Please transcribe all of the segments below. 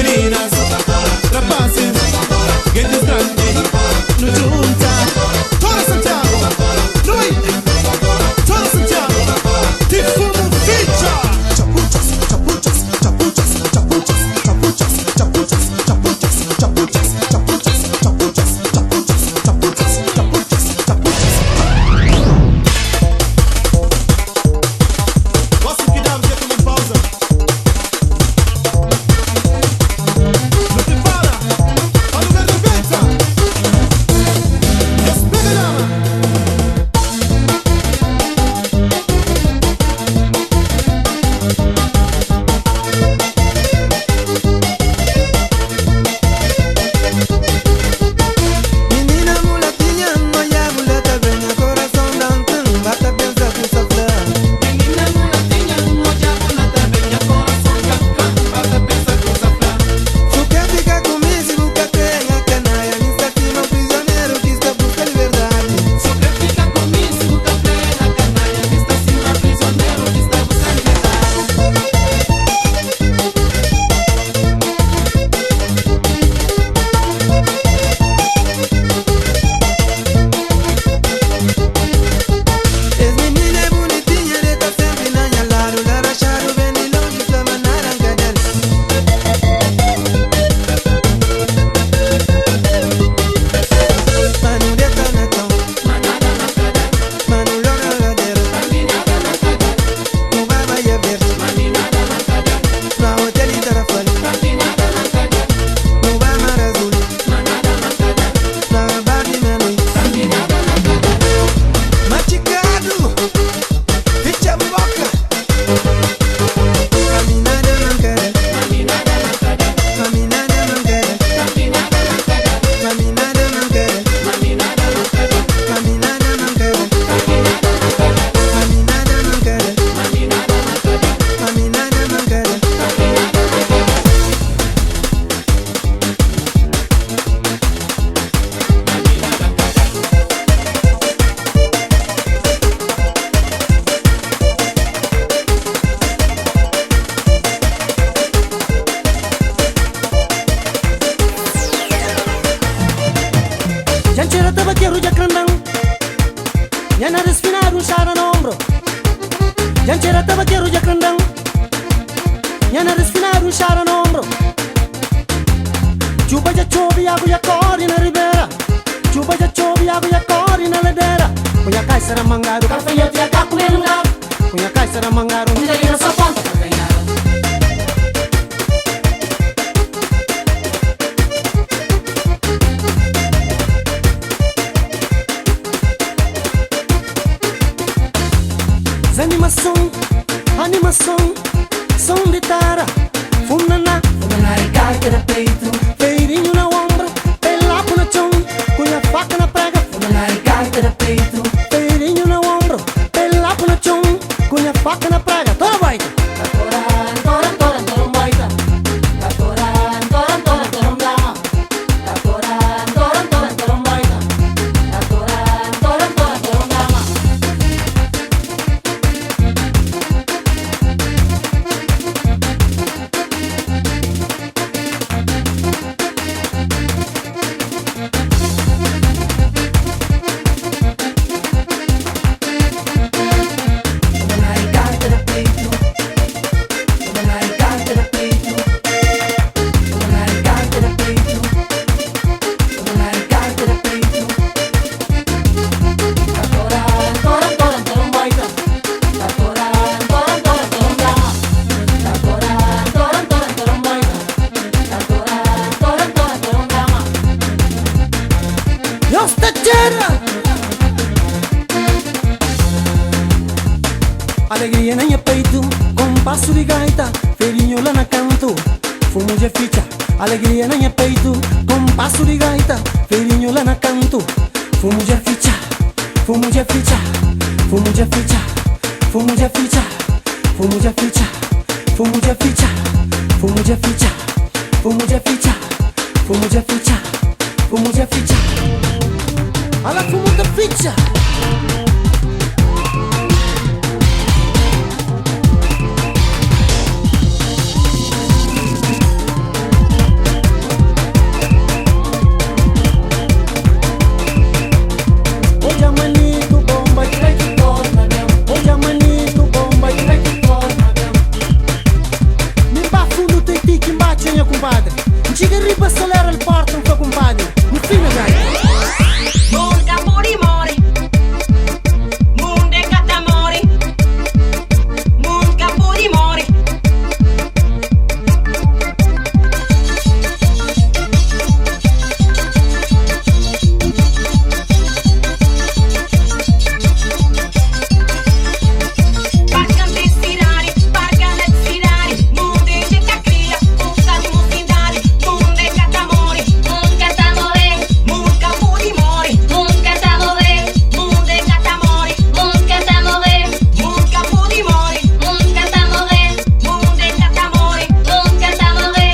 meninas, rapazes, gente grande, no junta, todo Santiago, noi, todo Santiago, te fumo ficha. Chapuchas, chapuchas, chapuchas, chapuchas, chapuchas, chapuchas, chapuchas, chapuchas, chapuchas, chapuchas, chapuchas, chapuchas, chapuchas, chapuchas. Posso que dá, você toma pausa. Não te para, a lugar do venta. Espera. Menina mulatinha, moia mulata venha coração dando, bata pensa que sofre. Menina mulatinha, moja mulata venha coração cancan, bata pensa que safra. Tu quer ficar comigo se nunca tem a canalha, me está aqui meu prisioneiro que está buscando liberdade. Só quer ficar comigo, nunca pena canalha, que está acima prisioneiro, que está buscando liberdade. Es menina bonitinha, de tá sempre na minha lado, lara charo bem de longe, flama naranja dela. Mano de tanatão, Manada na cadela, mano loga ladeira, caminhada na cadela, no baba e verde, caminhada na cadela, no hotel e tarafale, caminhada na cadela, no bar mar azul, manada na cadela, na bar de meia-noite. caminhada na cadela. Maticado, ficha boca, caminhada não quer, Caminhada na cadela, caminhada não quer, caminhada na cadela, caminhada não quer, caminhada na cadela, caminhada não quer, caminhada na cadela, caminhada não quer, caminhada na cadela, caminhada não quer. Janchera tabaqueiro de crandão, Yana desfinado chara no ombro. Janchera tabaqueiro de crandão, Yana desfinado chara no ombro. Chupa já chove água já corre na ribeira. Chupa já chove água já corre na ladeira. Cunha cai será mangaro, Gafanhoto e a cá comendo gado, cunha cai será mangaro. onde aí na sua ponta, caminhada. Animação, animação, som de tara, funana, Uma e gaita no peito, feirinho na ombro, pelapo na chão, cunha faca na prega. uma e gaita no peito. Feirinho na ombro, pelapo na chão, cunha faca na praga. Toda baita. Toran, toran, toran, toran baita. Toran, toran, toran, toran dama. Toran, toran, toran, toran baita. Toran, toran, toran, toran dama. Uma e gaita no peito. Uma e gaita no peito. Uma e gaita no peito. Uma e gaita no peito. Toran, toran, toran, toran baita. Toran, toran, toran, toran dama. Toran, toran, toran, toran baita. Toran, toran, toran, toran dama. Yosta chera. Alegria na minha peito, compasso de gaita, feirinho lá na canto, fumo de ficha. Alegria na minha peito, compasso de gaita, feirinho lá na canto, fumo de ficha, fumo de ficha, fumo de ficha, fumo de ficha, fumo de ficha, fumo de ficha, fumo de ficha, fumo de ficha, fumo de ficha, fumo de ficha. Ala fumo de ficha. Tipo acelera il porto un po' compagni. Mi fine gaita. Munga muri mori, munde katamori, munga muri mori. Parcante sirari, parcane sirari, munde de cacria, puta de musindari, munde katamori, munga tamore, munga muri mori, munga tamore, munde katamori, munga tamore, munga muri mori, munga tamore, munde katamori, munga tamore.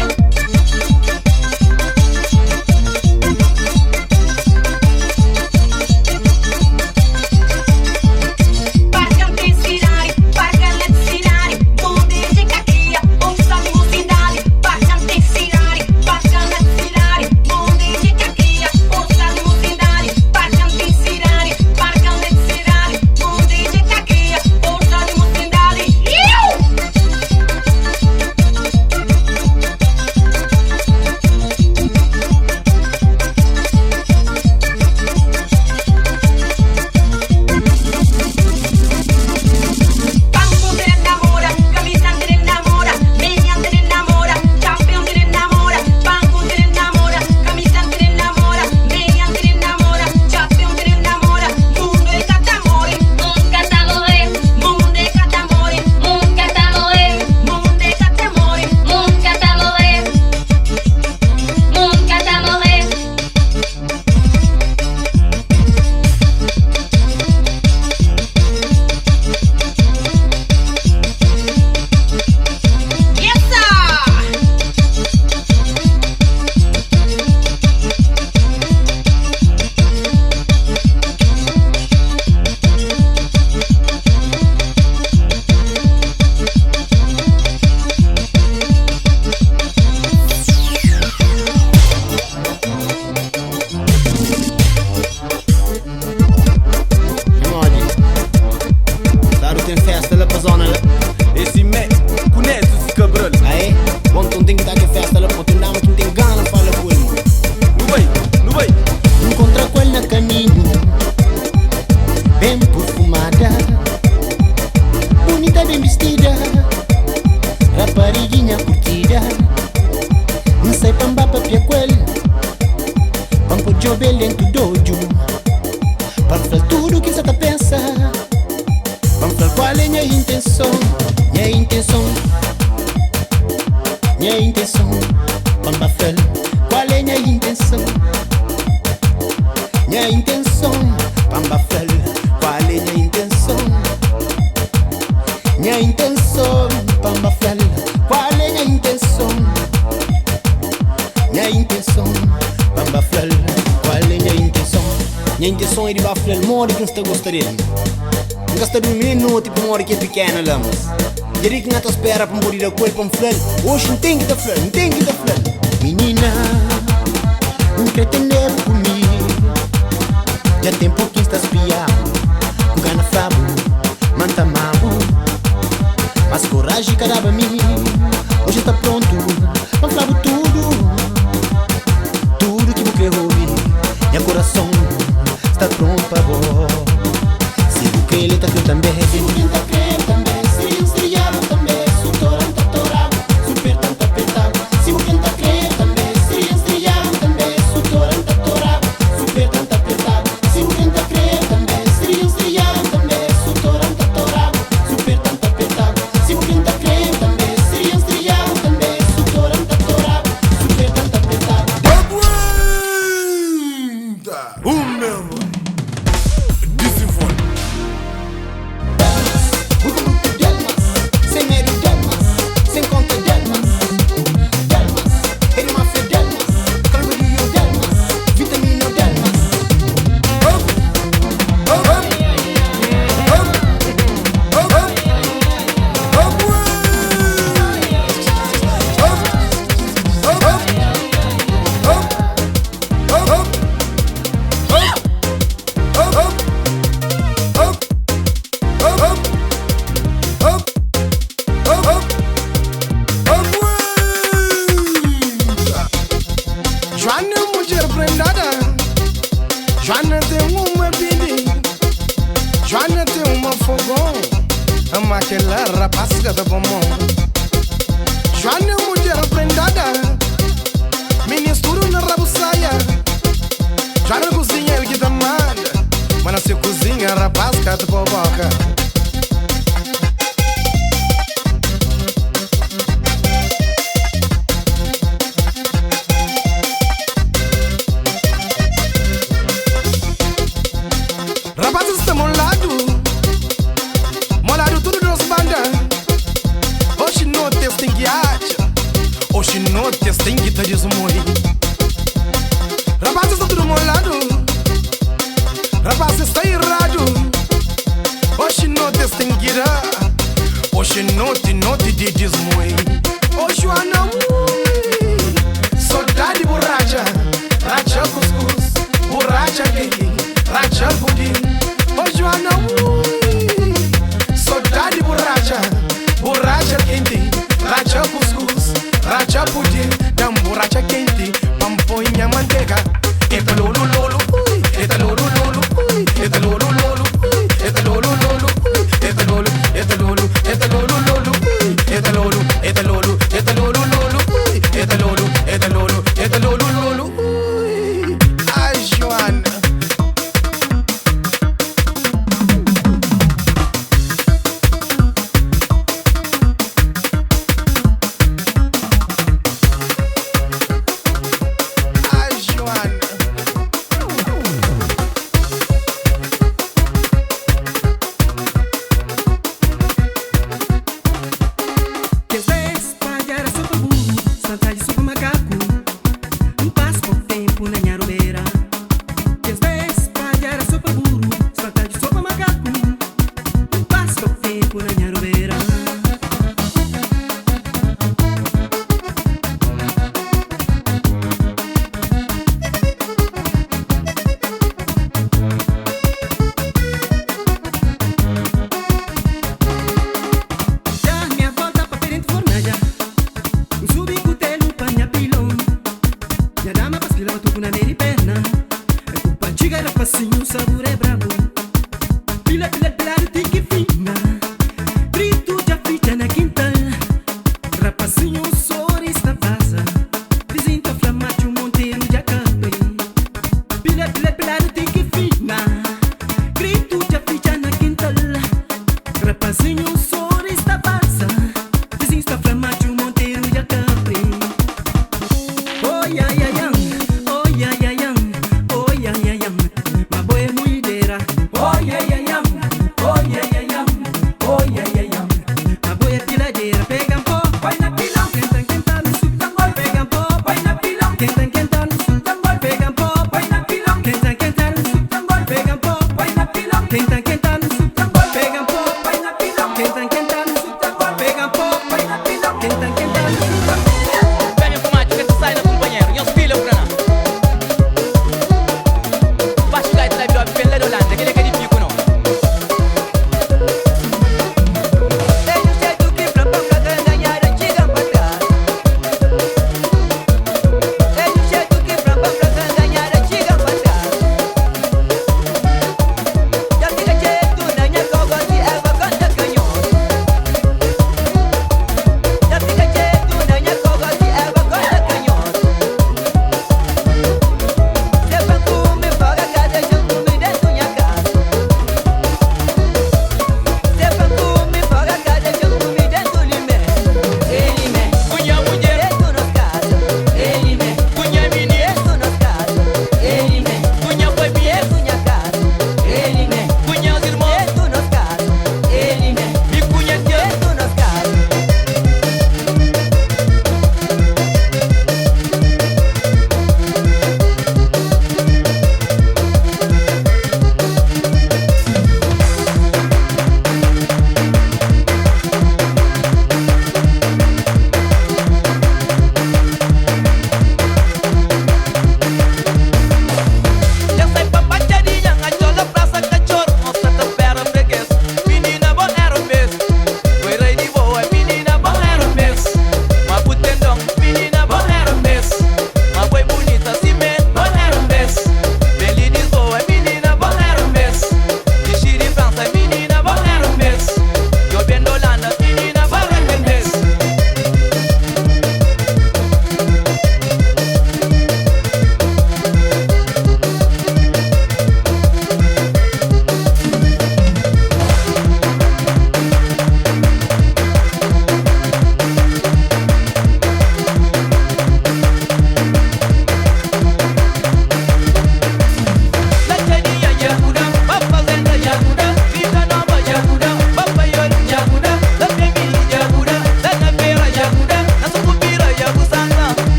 Parcante sirari, parcane sirari, munde de cacria, puta de musindari, parcante sirari, parcane sirari, munde de cacria, puta de musindari, parcante sirari, parcane sirari, munde de cacria, puta de musindari. Banco te enamora, capitán te enamora, median te enamora, campeón te enamora, banco te enamora, capitán te enamora, median te enamora, campeón te enamora, mundo de catamore, munga tamore, mundo de catamore, munga tamore, mundo de catamore, munga tamore, munga tamore. Yes, sir. Oggi Daru tem festa lá pra zona lá. Esse Mac, conhece esse cabrão. Aí, bom tu tem que dar que festa lá, porque não tu tem gana fala com ele. Não vai. Encontra com ele na caminho, bem perfumada, bonita bem vestida, rapariguinha curtida. Não sei pamba pra pia com ele, pampo jobe lento dojo, para falar tudo que você tá pensa, para falar qual é minha intenção, minha intenção, pamba fel, qual é minha intenção? Minha intenção, pamba fel, qual é minha intenção? Minha intenção, pamba fel, qual é minha intenção? Minha intenção, pamba fel, qual é minha intenção? Minha intenção é de bafel, mora que não gostaria. Não gostaria de um minuto, tipo mora que é pequena lá, mas diria que não te espera para morrer a coisa para um fel. Hoje não tem que dar fel, não tem que dar fel. Menina, não quer ter nervo comigo. Já tem pouquinho está espiado, com gana frabo, manta mabo, mas coragem caraba mim. Hoje está pronto, vamos falar tudo que você ouve. Meu coração está pronto para vós. Se você quer ele tá crendo também, se você tá crendo também, se ele estrellado também, su torão tá torado, super tanto apertado. Se você tá Joana tem uma bini, Joana tem uma fogão, ama aquela rapasca da bombom. Joana é mulher prendada, ministro na rabusaia. Joana cozinha ele que dá manda, mas não se cozinha rapasca da boboca. Rapazes está molado tudo nos banda. Hoje não tem que acha, hoje não tem que te desmoir. Rapazes está tudo molado, rapazes está errado. Hoje não tem que ir, hoje não te desmoir. Hoje eu não saudade borracha, racha cuscuz, borracha quente, racha pudim. Hoje eu não saudade borracha, borracha quente, racha cuscuz, racha pudim. Dam borracha quente, pamponha manteiga. Eta lolo lolo, eta lolo lolo, eta lolo lolo, eta lolo lolo, eta lolo, eta lolo, eta lolo lolo, eta lolo, eta lolo, eta lolo lolo, eta lolo, eta lolo, eta lolo lolo. Ai, Joana. Venha fumar, que tu sai da companheiro.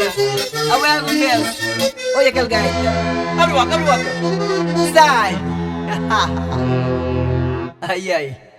Vegas. Awel Vegas. Oye aquele gaita. Abre o Sai. Ai, ai.